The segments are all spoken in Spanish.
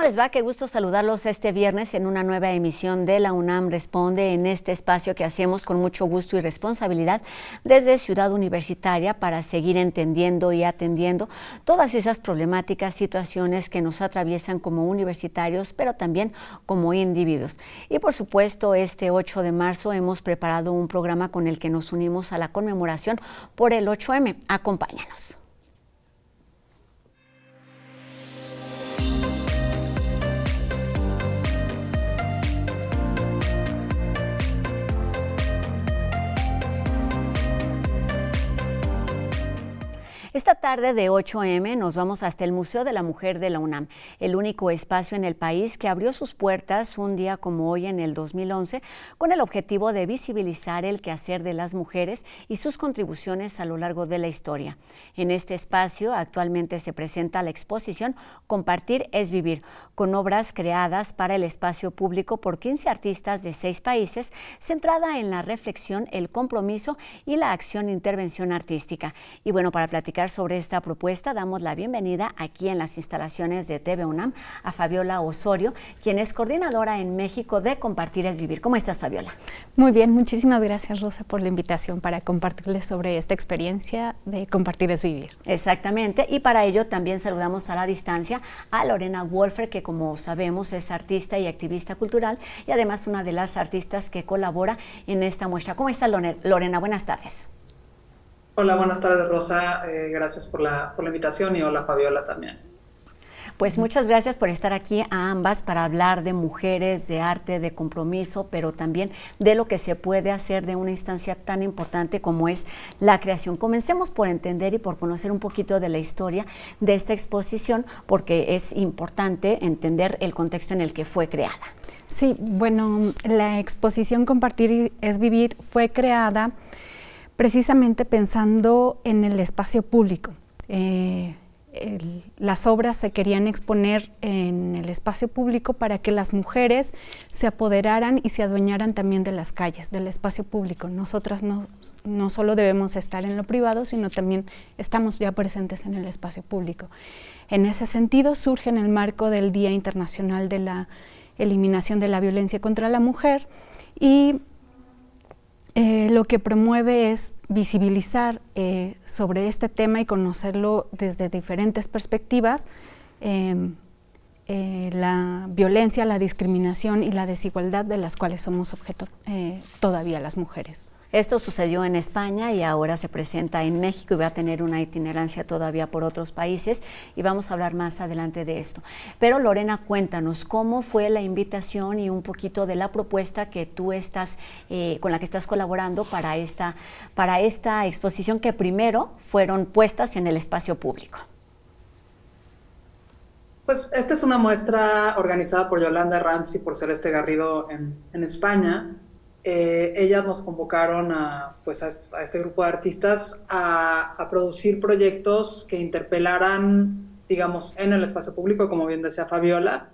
les va? Qué gusto saludarlos este viernes en una nueva emisión de La UNAM Responde, en este espacio que hacemos con mucho gusto y responsabilidad desde Ciudad Universitaria para seguir entendiendo y atendiendo todas esas problemáticas, situaciones que nos atraviesan como universitarios, pero también como individuos. Y por supuesto, este 8 de marzo hemos preparado un programa con el que nos unimos a la conmemoración por el 8M. Acompáñanos. Esta tarde de 8M nos vamos hasta el Museo de la Mujer de la UNAM, el único espacio en el país que abrió sus puertas un día como hoy en el 2011 con el objetivo de visibilizar el quehacer de las mujeres y sus contribuciones a lo largo de la historia. En este espacio actualmente se presenta la exposición Compartir es Vivir, con obras creadas para el espacio público por 15 artistas de 6 países, centrada en la reflexión, el compromiso y la acción e intervención artística. Y bueno, para platicar sobre esta propuesta, damos la bienvenida aquí en las instalaciones de TV UNAM a Fabiola Osorio, quien es coordinadora en México de Compartir es Vivir. ¿Cómo estás, Fabiola? Muy bien, muchísimas gracias, Rosa, por la invitación para compartirles sobre esta experiencia de Compartir es Vivir. Exactamente, y para ello también saludamos a la distancia a Lorena Wolfer, que como sabemos es artista y activista cultural y además una de las artistas que colabora en esta muestra. ¿Cómo estás, Lorena? Buenas tardes. Hola, buenas tardes, Rosa. Gracias por la invitación y hola, Fabiola, también. Pues muchas gracias por estar aquí a ambas para hablar de mujeres, de arte, de compromiso, pero también de lo que se puede hacer de una instancia tan importante como es la creación. Comencemos por entender y por conocer un poquito de la historia de esta exposición, porque es importante entender el contexto en el que fue creada. Sí, bueno, la exposición Compartir es Vivir fue creada precisamente pensando en el espacio público. Las obras se querían exponer en el espacio público para que las mujeres se apoderaran y se adueñaran también de las calles, del espacio público. Nosotras no solo debemos estar en lo privado, sino también estamos ya presentes en el espacio público. En ese sentido, surge en el marco del Día Internacional de la Eliminación de la Violencia contra la Mujer y lo que promueve es visibilizar sobre este tema y conocerlo desde diferentes perspectivas, la violencia, la discriminación y la desigualdad de las cuales somos objeto todavía las mujeres. Esto sucedió en España y ahora se presenta en México y va a tener una itinerancia todavía por otros países y vamos a hablar más adelante de esto. Pero Lorena, cuéntanos cómo fue la invitación y un poquito de la propuesta que tú estás, con la que estás colaborando para esta exposición que primero fueron puestas en el espacio público. Pues esta es una muestra organizada por Yolanda Herranz y por Celeste Garrido en España. Ellas nos convocaron a este grupo de artistas a producir proyectos que interpelaran, digamos, en el espacio público, como bien decía Fabiola,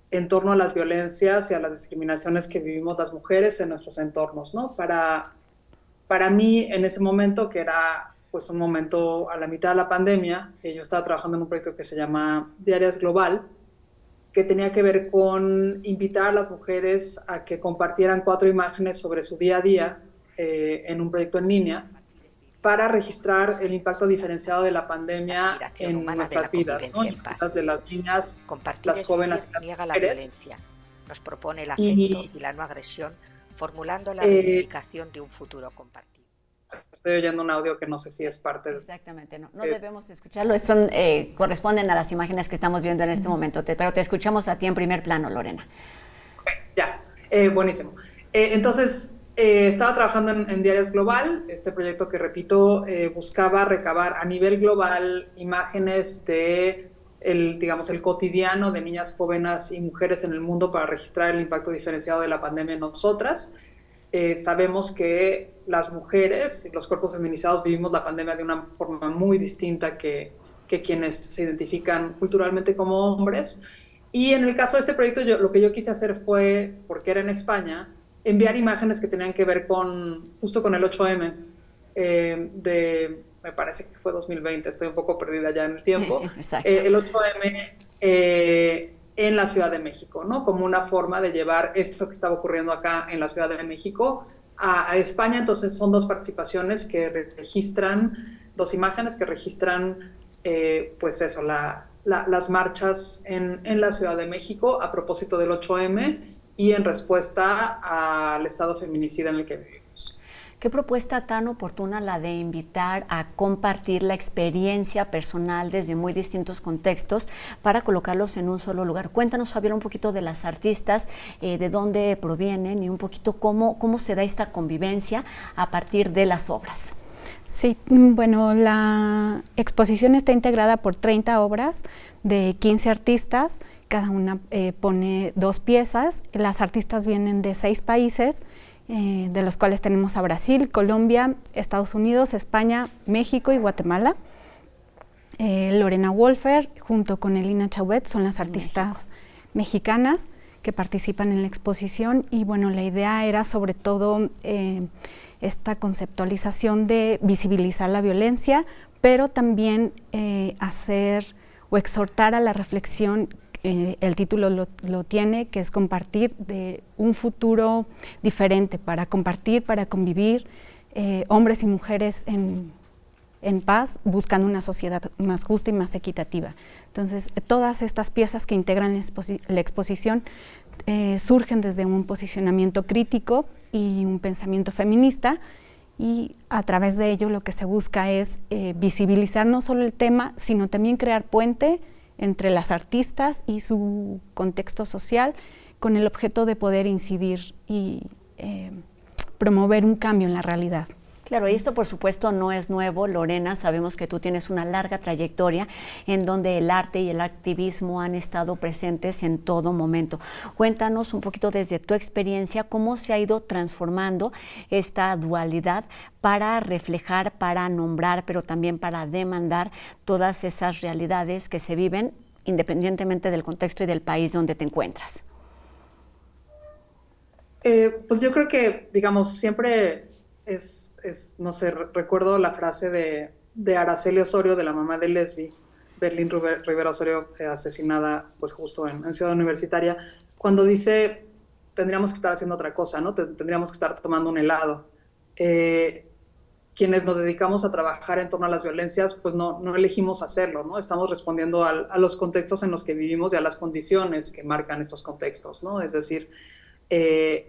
en torno a las violencias y a las discriminaciones que vivimos las mujeres en nuestros entornos, ¿no? Para mí, en ese momento, que era pues un momento a la mitad de la pandemia, yo estaba trabajando en un proyecto que se llama Diarias Global, que tenía que ver con invitar a las mujeres a que compartieran 4 imágenes sobre su día a día en un proyecto en línea para registrar el impacto diferenciado de la pandemia en nuestras vidas, ¿no? En las de las niñas, las jóvenes, las niega la mujeres. Violencia, nos propone el afecto y la no agresión, formulando la reivindicación de un futuro compartido. Estoy oyendo un audio que no sé si es parte de... Exactamente, no debemos escucharlo, corresponden a las imágenes que estamos viendo en este momento, pero te escuchamos a ti en primer plano, Lorena. Okay, ya, buenísimo. Entonces, estaba trabajando en Diarias Global, este proyecto que, repito, buscaba recabar a nivel global imágenes de el cotidiano de niñas, jóvenes y mujeres en el mundo para registrar el impacto diferenciado de la pandemia en nosotras. Sabemos que las mujeres y los cuerpos feminizados vivimos la pandemia de una forma muy distinta que quienes se identifican culturalmente como hombres. Y en el caso de este proyecto, lo que yo quise hacer fue, porque era en España, enviar imágenes que tenían que ver justo con el 8M me parece que fue 2020, estoy un poco perdida ya en el tiempo. Exacto. El 8M en la Ciudad de México, ¿no? Como una forma de llevar esto que estaba ocurriendo acá en la Ciudad de México a España. Entonces son dos participaciones que registran, dos imágenes que registran, pues eso, las marchas en la Ciudad de México a propósito del 8M y en respuesta al estado feminicida en el que vivimos. Qué propuesta tan oportuna la de invitar a compartir la experiencia personal desde muy distintos contextos para colocarlos en un solo lugar. Cuéntanos, Fabiola, un poquito de las artistas, de dónde provienen y un poquito cómo se da esta convivencia a partir de las obras. Sí, bueno, la exposición está integrada por 30 obras de 15 artistas, cada una pone 2 piezas. Las artistas vienen de 6 países, de los cuales tenemos a Brasil, Colombia, Estados Unidos, España, México y Guatemala. Lorena Wolfer junto con Elina Chauvet son las artistas mexicanas que participan en la exposición, y bueno, la idea era sobre todo esta conceptualización de visibilizar la violencia, pero también hacer o exhortar a la reflexión. El título lo tiene, que es compartir de un futuro diferente, para compartir, para convivir, hombres y mujeres en paz, buscando una sociedad más justa y más equitativa. Entonces, todas estas piezas que integran la exposición surgen desde un posicionamiento crítico y un pensamiento feminista, y a través de ello lo que se busca es visibilizar no solo el tema, sino también crear puente entre las artistas y su contexto social, con el objeto de poder incidir y promover un cambio en la realidad. Claro, y esto por supuesto no es nuevo, Lorena. Sabemos que tú tienes una larga trayectoria en donde el arte y el activismo han estado presentes en todo momento. Cuéntanos un poquito desde tu experiencia cómo se ha ido transformando esta dualidad para reflejar, para nombrar, pero también para demandar todas esas realidades que se viven independientemente del contexto y del país donde te encuentras. Pues yo creo que, digamos, siempre no sé, recuerdo la frase de Araceli Osorio, de la mamá de Lesbi, Berlín Rivera Osorio, asesinada pues justo en Ciudad Universitaria, cuando dice, tendríamos que estar haciendo otra cosa, ¿no? Tendríamos que estar tomando un helado. Quienes nos dedicamos a trabajar en torno a las violencias, pues no elegimos hacerlo, ¿no? Estamos respondiendo a los contextos en los que vivimos y a las condiciones que marcan estos contextos, ¿no? Es decir,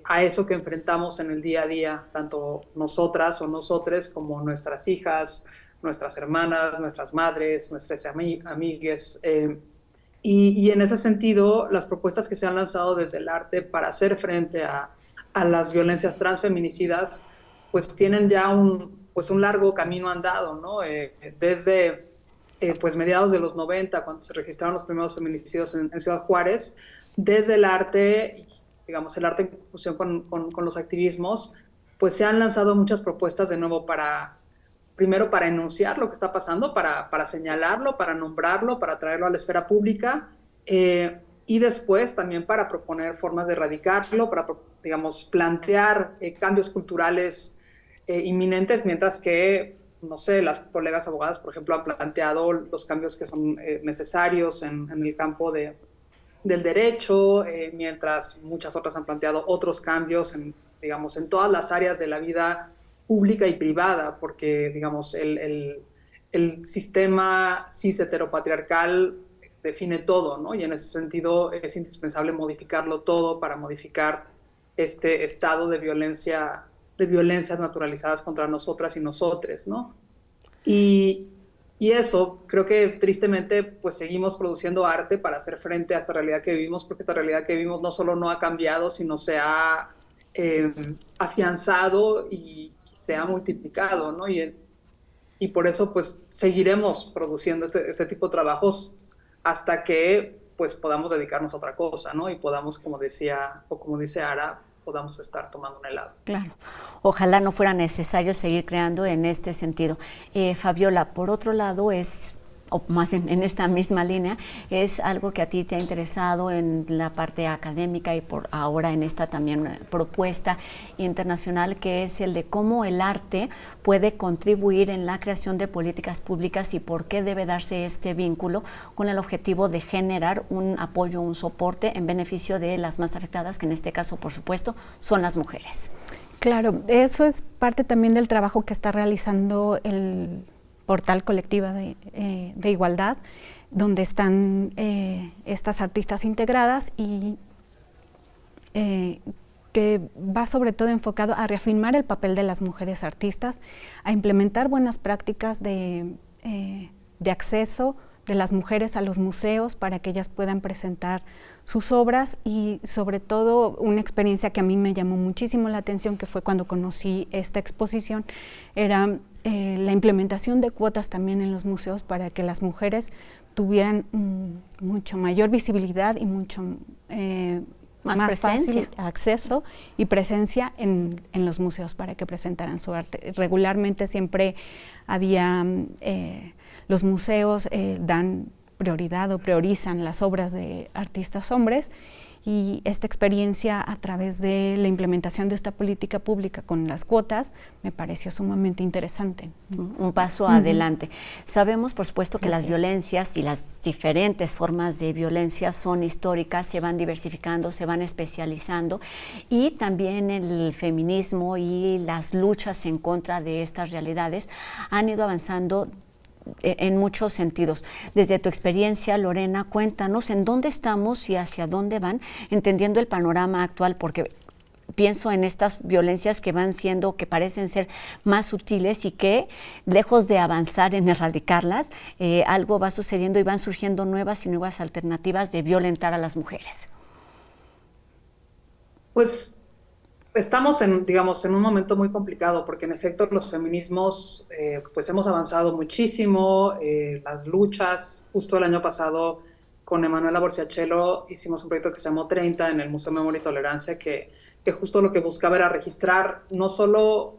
a eso que enfrentamos en el día a día, tanto nosotras o nosotres como nuestras hijas, nuestras hermanas, nuestras madres, nuestras amigues. Y en ese sentido, las propuestas que se han lanzado desde el arte para hacer frente a las violencias transfeminicidas, pues tienen ya un largo camino andado, ¿no? Desde pues mediados de los 90, cuando se registraron los primeros feminicidios en Ciudad Juárez, desde el arte, digamos, el arte en conjunción con los activismos, pues se han lanzado muchas propuestas de nuevo primero para enunciar lo que está pasando, para señalarlo, para nombrarlo, para traerlo a la esfera pública, y después también para proponer formas de erradicarlo, para, digamos, plantear cambios culturales inminentes, mientras que, no sé, las colegas abogadas, por ejemplo, han planteado los cambios que son necesarios en el campo del derecho, mientras muchas otras han planteado otros cambios digamos, en todas las áreas de la vida pública y privada, porque, digamos, el sistema cis heteropatriarcal define todo, ¿no? Y en ese sentido es indispensable modificarlo todo para modificar este estado de violencias naturalizadas contra nosotras y nosotres, ¿no? Y eso, creo que tristemente, pues seguimos produciendo arte para hacer frente a esta realidad que vivimos, porque esta realidad que vivimos no solo no ha cambiado, sino se ha afianzado y se ha multiplicado, ¿no? Y por eso, pues, seguiremos produciendo este tipo de trabajos hasta que, pues, podamos dedicarnos a otra cosa, ¿no? Y podamos, como dice Ara, podamos estar tomando un helado. Claro, ojalá no fuera necesario seguir creando en este sentido. Fabiola, por otro lado, es o más bien en esta misma línea, es algo que a ti te ha interesado en la parte académica y por ahora en esta también propuesta internacional, que es el de cómo el arte puede contribuir en la creación de políticas públicas y por qué debe darse este vínculo con el objetivo de generar un apoyo, un soporte en beneficio de las más afectadas, que en este caso, por supuesto, son las mujeres. Claro, eso es parte también del trabajo que está realizando el Portal Colectiva de Igualdad, donde están estas artistas integradas y que va sobre todo enfocado a reafirmar el papel de las mujeres artistas, a implementar buenas prácticas de acceso de las mujeres a los museos para que ellas puedan presentar sus obras, y sobre todo una experiencia que a mí me llamó muchísimo la atención, que fue cuando conocí esta exposición, era la implementación de cuotas también en los museos para que las mujeres tuvieran mucho mayor visibilidad y mucho más fácil acceso y presencia en los museos para que presentaran su arte. Regularmente siempre había, los museos dan prioridad o priorizan las obras de artistas hombres, y esta experiencia a través de la implementación de esta política pública con las cuotas me pareció sumamente interesante. Un paso adelante. Sabemos, por supuesto, que las violencias y las diferentes formas de violencia son históricas, se van diversificando, se van especializando, y también el feminismo y las luchas en contra de estas realidades han ido avanzando en muchos sentidos. Desde tu experiencia, Lorena, cuéntanos en dónde estamos y hacia dónde van, entendiendo el panorama actual, porque pienso en estas violencias que van siendo, que parecen ser más sutiles y que, lejos de avanzar en erradicarlas, algo va sucediendo y van surgiendo nuevas y nuevas alternativas de violentar a las mujeres. Pues estamos digamos, en un momento muy complicado, porque en efecto los feminismos pues hemos avanzado muchísimo, las luchas. Justo el año pasado con Emanuela Borsiachelo hicimos un proyecto que se llamó 30 en el Museo Memoria y Tolerancia, que justo lo que buscaba era registrar no solo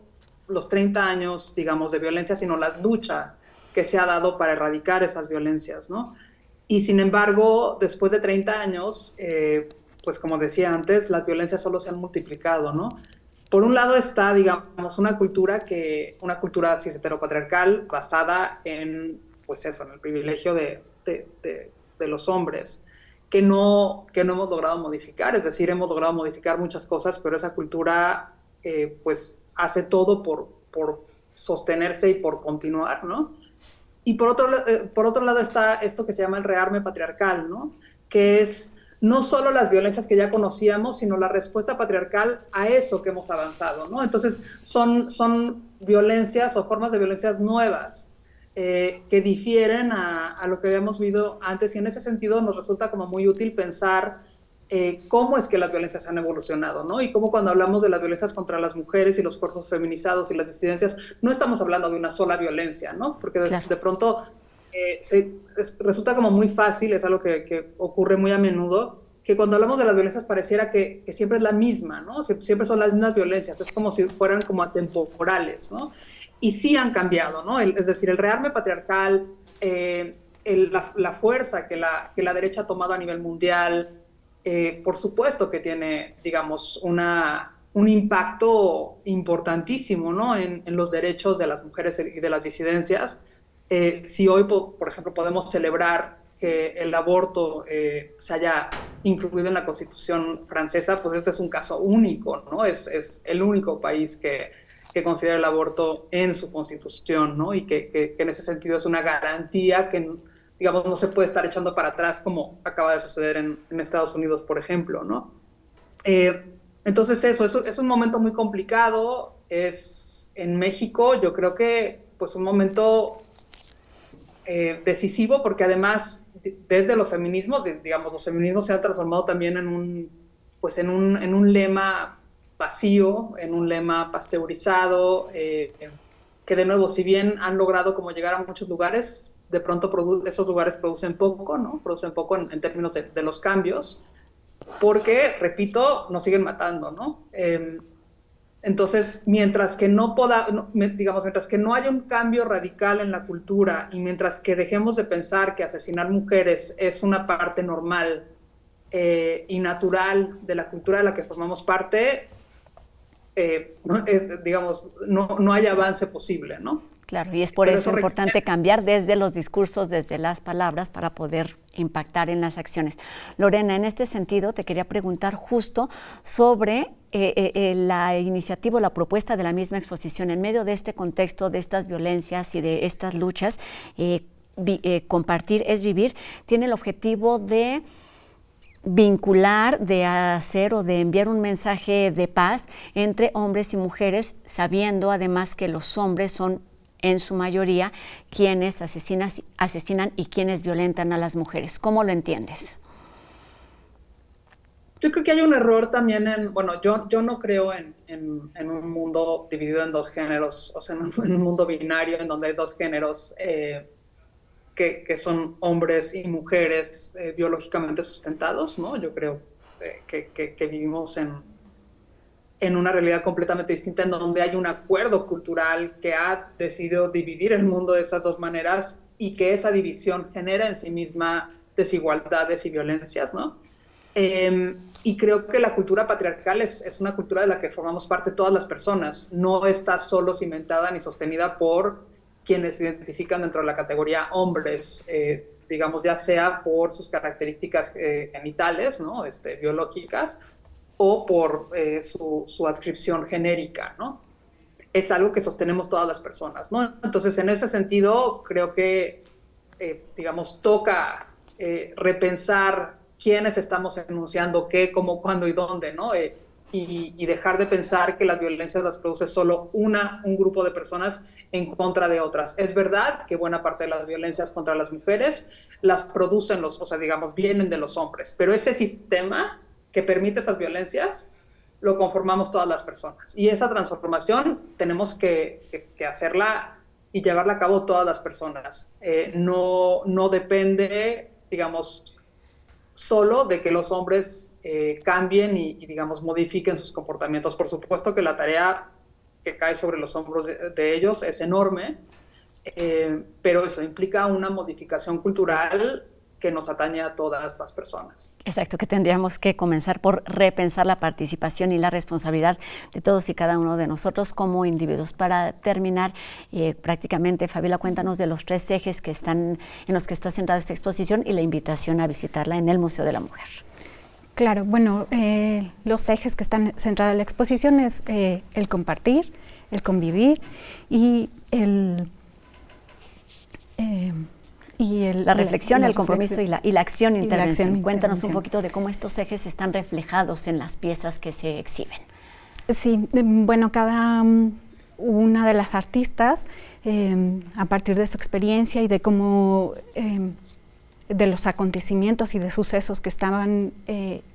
los 30 años, digamos, de violencia, sino la lucha que se ha dado para erradicar esas violencias, ¿no? Y sin embargo, después de 30 años, pues como decía antes, las violencias solo se han multiplicado, ¿no? Por un lado está, digamos, una cultura cis heteropatriarcal basada en, pues eso, en el privilegio de los hombres, que no hemos logrado modificar. Es decir, hemos logrado modificar muchas cosas, pero esa cultura, pues, hace todo por sostenerse y por continuar, ¿no? Y por otro lado está esto que se llama el rearme patriarcal, ¿no? Que es no solo las violencias que ya conocíamos, sino la respuesta patriarcal a eso que hemos avanzado, ¿no? Entonces son violencias o formas de violencias nuevas que difieren a lo que habíamos vivido antes, y en ese sentido nos resulta como muy útil pensar cómo es que las violencias han evolucionado, ¿no? Y cómo cuando hablamos de las violencias contra las mujeres y los cuerpos feminizados y las disidencias, no estamos hablando de una sola violencia, ¿no? Porque de pronto resulta como muy fácil, es algo que ocurre muy a menudo, que cuando hablamos de las violencias pareciera que siempre es la misma, ¿no? Siempre son las mismas violencias, es como si fueran como atemporales, ¿no? Y sí han cambiado, ¿no? Es decir, el rearme patriarcal, la fuerza que la derecha ha tomado a nivel mundial, por supuesto que tiene, digamos, un impacto importantísimo, ¿no? En los derechos de las mujeres y de las disidencias. Si hoy, por ejemplo, podemos celebrar que el aborto se haya incluido en la Constitución francesa, pues este es un caso único, ¿no? Es el único país que considera el aborto en su Constitución, ¿no? Y que en ese sentido es una garantía que, digamos, no se puede estar echando para atrás como acaba de suceder en Estados Unidos, por ejemplo, ¿no? Entonces eso es un momento muy complicado. Es en México, yo creo que pues un momento decisivo, porque además desde los feminismos, digamos, los feminismos se han transformado también en un lema vacío, en un lema pasteurizado, que de nuevo, si bien han logrado como llegar a muchos lugares, de pronto esos lugares producen poco, ¿no? Producen poco en términos de los cambios, porque, repito, nos siguen matando, ¿no? Entonces, mientras que no haya un cambio radical en la cultura y mientras que dejemos de pensar que asesinar mujeres es una parte normal y natural de la cultura de la que formamos parte, no hay avance posible, ¿no? Claro, y es por eso importante cambiar desde los discursos, desde las palabras, para poder impactar en las acciones. Lorena, en este sentido, te quería preguntar justo sobre la iniciativa o la propuesta de la misma exposición. En medio de este contexto, de estas violencias y de estas luchas, Compartir es Vivir tiene el objetivo de vincular, de hacer o de enviar un mensaje de paz entre hombres y mujeres, sabiendo además que los hombres son en su mayoría quienes asesinan y quienes violentan a las mujeres. ¿Cómo lo entiendes? Yo creo que hay un error también yo no creo en un mundo dividido en dos géneros, o sea, en un mundo binario en donde hay dos géneros que son hombres y mujeres biológicamente sustentados, ¿no? Yo creo que vivimos en una realidad completamente distinta en donde hay un acuerdo cultural que ha decidido dividir el mundo de esas dos maneras y que esa división genera en sí misma desigualdades y violencias, ¿no? Y creo que la cultura patriarcal es una cultura de la que formamos parte todas las personas, no está solo cimentada ni sostenida por quienes se identifican dentro de la categoría hombres, digamos, ya sea por sus características genitales, ¿no? Biológicas, o por su adscripción genérica, ¿no? Es algo que sostenemos todas las personas, ¿no? Entonces, en ese sentido, creo que, toca repensar quiénes estamos enunciando qué, cómo, cuándo y dónde, ¿no? Y dejar de pensar que las violencias las produce solo un grupo de personas en contra de otras. Es verdad que buena parte de las violencias contra las mujeres las producen vienen de los hombres, pero ese sistema que permite esas violencias, lo conformamos todas las personas. Y esa transformación tenemos que hacerla y llevarla a cabo todas las personas. No depende, solo de que los hombres cambien y modifiquen sus comportamientos. Por supuesto que la tarea que cae sobre los hombros de ellos es enorme, pero eso implica una modificación cultural que nos atañe a todas las personas. Exacto, que tendríamos que comenzar por repensar la participación y la responsabilidad de todos y cada uno de nosotros como individuos. Para terminar, prácticamente, Fabiola, cuéntanos de los 3 ejes en los que está centrada esta exposición y la invitación a visitarla en el Museo de la Mujer. Claro, bueno, los ejes que están centrados en la exposición es el compartir, el convivir y la reflexión, el compromiso y la acción e intervención. Cuéntanos un poquito de cómo estos ejes están reflejados en las piezas que se exhiben. Sí, bueno, cada una de las artistas, a partir de su experiencia y de cómo, de los acontecimientos y de sucesos que estaban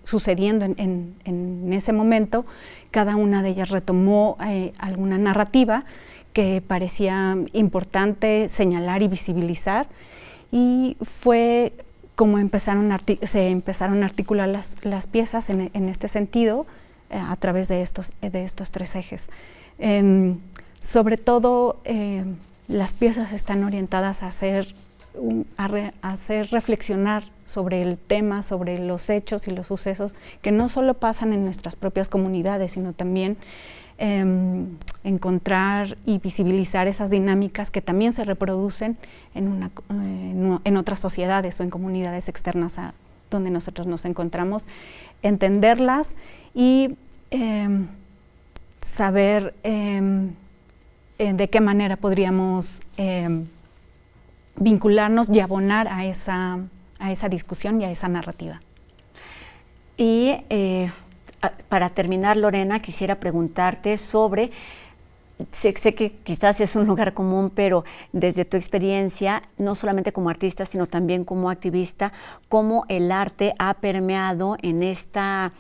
sucediendo en ese momento, cada una de ellas retomó alguna narrativa que parecía importante señalar y visibilizar. Y fue como se empezaron a articular las piezas en este sentido a través de estos 3 ejes. Sobre todo, las piezas están orientadas a hacer reflexionar sobre el tema, sobre los hechos y los sucesos que no solo pasan en nuestras propias comunidades, sino también encontrar y visibilizar esas dinámicas que también se reproducen en otras sociedades o en comunidades externas a donde nosotros nos encontramos, entenderlas y saber de qué manera podríamos vincularnos y abonar a esa discusión y a esa narrativa. Y para terminar, Lorena, quisiera preguntarte sobre, sé que quizás es un lugar común, pero desde tu experiencia, no solamente como artista, sino también como activista, cómo el arte ha permeado en estas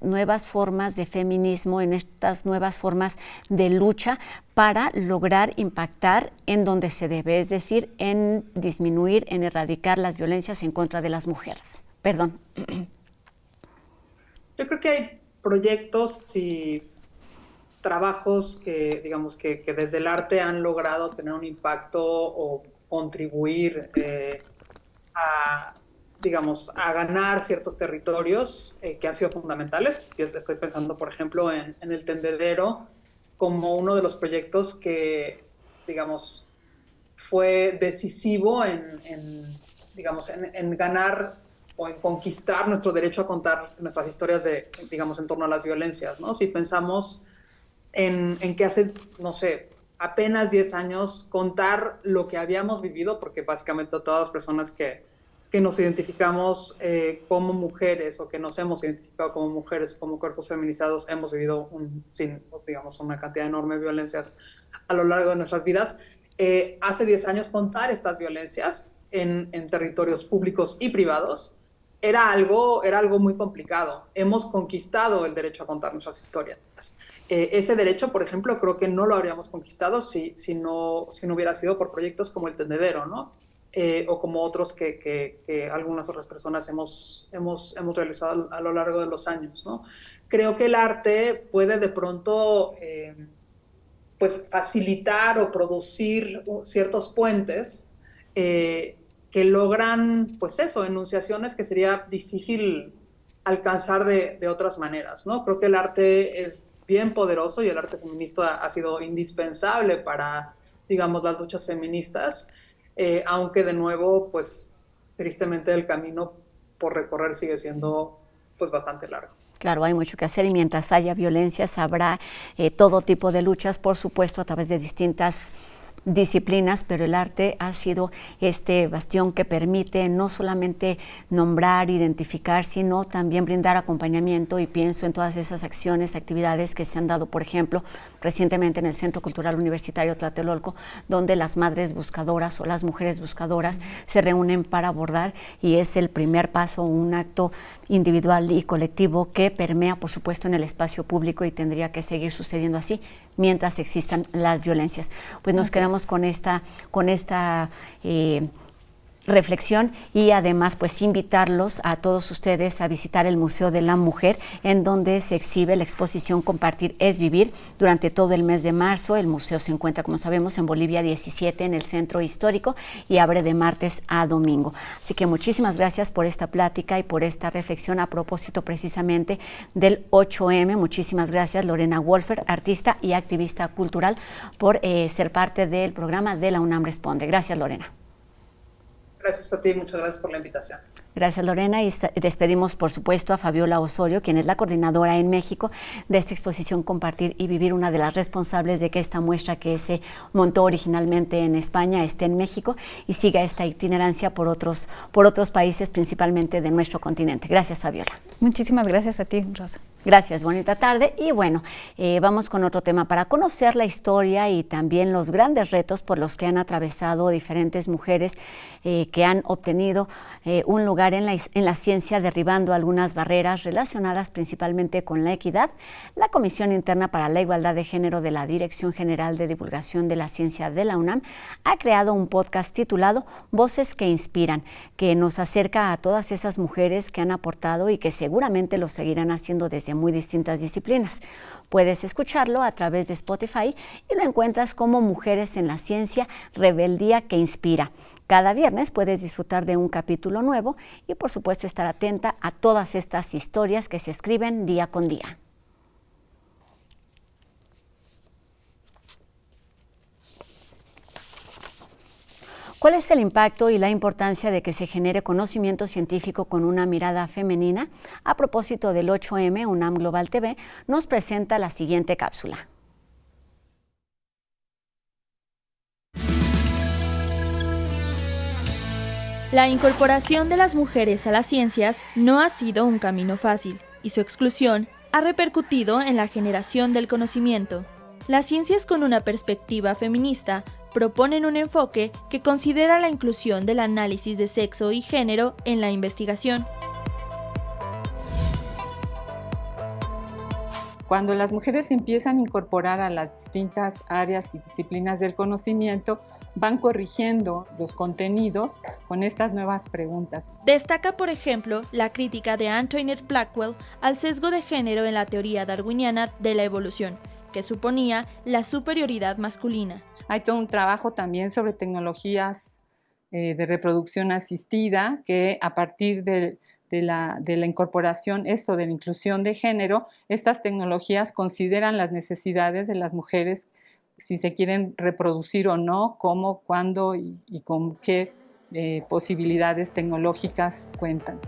nuevas formas de feminismo, en estas nuevas formas de lucha para lograr impactar en donde se debe, es decir, en disminuir, en erradicar las violencias en contra de las mujeres. Perdón. Yo creo que hay proyectos y trabajos que, digamos, que desde el arte han logrado tener un impacto o contribuir digamos, a ganar ciertos territorios que han sido fundamentales. Yo estoy pensando, por ejemplo, en el Tendedero como uno de los proyectos que, digamos, fue decisivo digamos, en ganar o en conquistar nuestro derecho a contar nuestras historias digamos, en torno a las violencias, ¿no? Si pensamos en que hace, no sé, apenas 10 años contar lo que habíamos vivido, porque básicamente todas las personas que nos identificamos como mujeres o que nos hemos identificado como mujeres, como cuerpos feminizados, hemos vivido digamos, una cantidad enorme de violencias a lo largo de nuestras vidas. Hace 10 años contar estas violencias en territorios públicos y privados era algo muy complicado. Hemos conquistado el derecho a contar nuestras historias. Ese derecho, por ejemplo, creo que no lo habríamos conquistado si no hubiera sido por proyectos como el Tendedero, ¿no? O como otros que algunas otras personas hemos realizado a lo largo de los años, ¿no? Creo que el arte puede de pronto pues facilitar o producir ciertos puentes que logran, pues eso, enunciaciones que sería difícil alcanzar de otras maneras, ¿no? Creo que el arte es bien poderoso y el arte feminista ha sido indispensable para, digamos, las luchas feministas, aunque de nuevo, pues tristemente el camino por recorrer sigue siendo pues bastante largo. Claro, hay mucho que hacer y mientras haya violencias habrá todo tipo de luchas, por supuesto, a través de distintas disciplinas, pero el arte ha sido este bastión que permite no solamente nombrar, identificar, sino también brindar acompañamiento, y pienso en todas esas acciones, actividades que se han dado, por ejemplo, recientemente en el Centro Cultural Universitario Tlatelolco, donde las madres buscadoras o las mujeres buscadoras se reúnen para abordar, y es el primer paso, un acto individual y colectivo que permea, por supuesto, en el espacio público y tendría que seguir sucediendo así mientras existan las violencias. Pues nos quedamos con esta reflexión y además pues invitarlos a todos ustedes a visitar el Museo de la Mujer, en donde se exhibe la exposición Compartir es Vivir durante todo el mes de marzo. El museo se encuentra, como sabemos, en Bolivia 17, en el Centro Histórico, y abre de martes a domingo. Así que muchísimas gracias por esta plática y por esta reflexión a propósito precisamente del 8M. Muchísimas gracias, Lorena Wolfer, artista y activista cultural, por ser parte del programa de la UNAM Responde. Gracias, Lorena. Gracias a ti, muchas gracias por la invitación. Gracias, Lorena, y despedimos, por supuesto, a Fabiola Osorio, quien es la coordinadora en México de esta exposición Compartir y Vivir, una de las responsables de que esta muestra que se montó originalmente en España esté en México y siga esta itinerancia por otros países, principalmente de nuestro continente. Gracias, Fabiola. Muchísimas gracias a ti, Rosa. Gracias, bonita tarde. Y bueno, vamos con otro tema para conocer la historia y también los grandes retos por los que han atravesado diferentes mujeres que han obtenido un lugar en la ciencia, derribando algunas barreras relacionadas principalmente con la equidad. La Comisión Interna para la Igualdad de Género de la Dirección General de Divulgación de la Ciencia de la UNAM ha creado un podcast titulado Voces que Inspiran, que nos acerca a todas esas mujeres que han aportado y que seguramente lo seguirán haciendo desde muy distintas disciplinas. Puedes escucharlo a través de Spotify y lo encuentras como Mujeres en la Ciencia, Rebeldía que Inspira. Cada viernes puedes disfrutar de un capítulo nuevo y, por supuesto, estar atenta a todas estas historias que se escriben día con día. ¿Cuál es el impacto y la importancia de que se genere conocimiento científico con una mirada femenina? A propósito del 8M, UNAM Global TV nos presenta la siguiente cápsula. La incorporación de las mujeres a las ciencias no ha sido un camino fácil, y su exclusión ha repercutido en la generación del conocimiento. Las ciencias con una perspectiva feminista proponen un enfoque que considera la inclusión del análisis de sexo y género en la investigación. Cuando las mujeres empiezan a incorporar a las distintas áreas y disciplinas del conocimiento, van corrigiendo los contenidos con estas nuevas preguntas. Destaca, por ejemplo, la crítica de Antoinette Blackwell al sesgo de género en la teoría darwiniana de la evolución, que suponía la superioridad masculina. Hay todo un trabajo también sobre tecnologías de reproducción asistida que a partir de la incorporación, de la inclusión de género, estas tecnologías consideran las necesidades de las mujeres, si se quieren reproducir o no, cómo, cuándo y con qué posibilidades tecnológicas cuentan.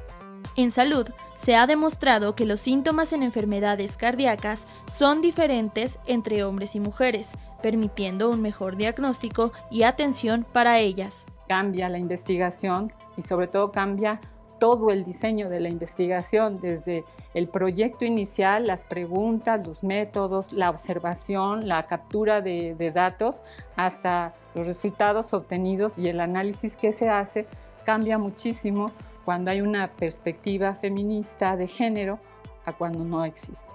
En salud, se ha demostrado que los síntomas en enfermedades cardíacas son diferentes entre hombres y mujeres, permitiendo un mejor diagnóstico y atención para ellas. Cambia la investigación y sobre todo cambia todo el diseño de la investigación, desde el proyecto inicial, las preguntas, los métodos, la observación, la captura de datos, hasta los resultados obtenidos y el análisis que se hace, cambia muchísimo cuando hay una perspectiva feminista de género a cuando no existe.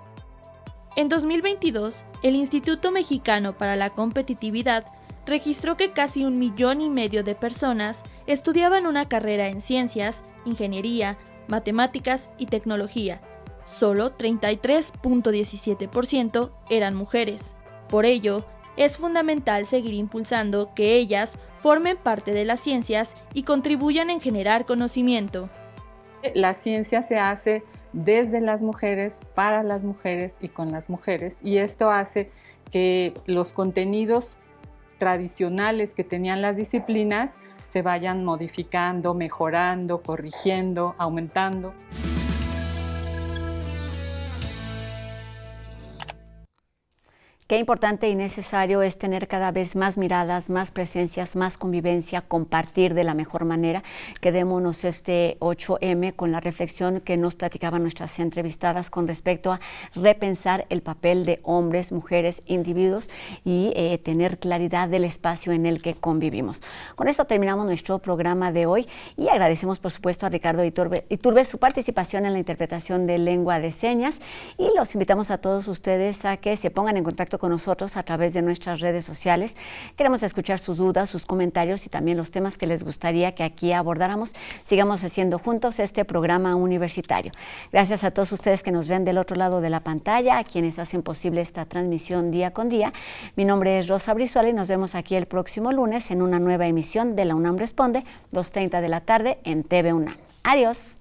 En 2022, el Instituto Mexicano para la Competitividad registró que casi 1,5 millones de personas estudiaban una carrera en ciencias, ingeniería, matemáticas y tecnología. Solo 33.17% eran mujeres. Por ello, es fundamental seguir impulsando que ellas formen parte de las ciencias y contribuyan en generar conocimiento. La ciencia se hace desde las mujeres, para las mujeres y con las mujeres, y esto hace que los contenidos tradicionales que tenían las disciplinas se vayan modificando, mejorando, corrigiendo, aumentando. Qué importante y necesario es tener cada vez más miradas, más presencias, más convivencia, compartir de la mejor manera. Quedémonos este 8M con la reflexión que nos platicaban nuestras entrevistadas con respecto a repensar el papel de hombres, mujeres, individuos y tener claridad del espacio en el que convivimos. Con esto terminamos nuestro programa de hoy y agradecemos por supuesto a Ricardo Iturbe su participación en la interpretación de lengua de señas y los invitamos a todos ustedes a que se pongan en contacto con nosotros a través de nuestras redes sociales. Queremos escuchar sus dudas, sus comentarios y también los temas que les gustaría que aquí abordáramos. Sigamos haciendo juntos este programa universitario. Gracias a todos ustedes que nos ven del otro lado de la pantalla, a quienes hacen posible esta transmisión día con día. Mi nombre es Rosa Brizuela y nos vemos aquí el próximo lunes en una nueva emisión de La UNAM Responde, 2:30 de la tarde en TV UNAM. Adiós.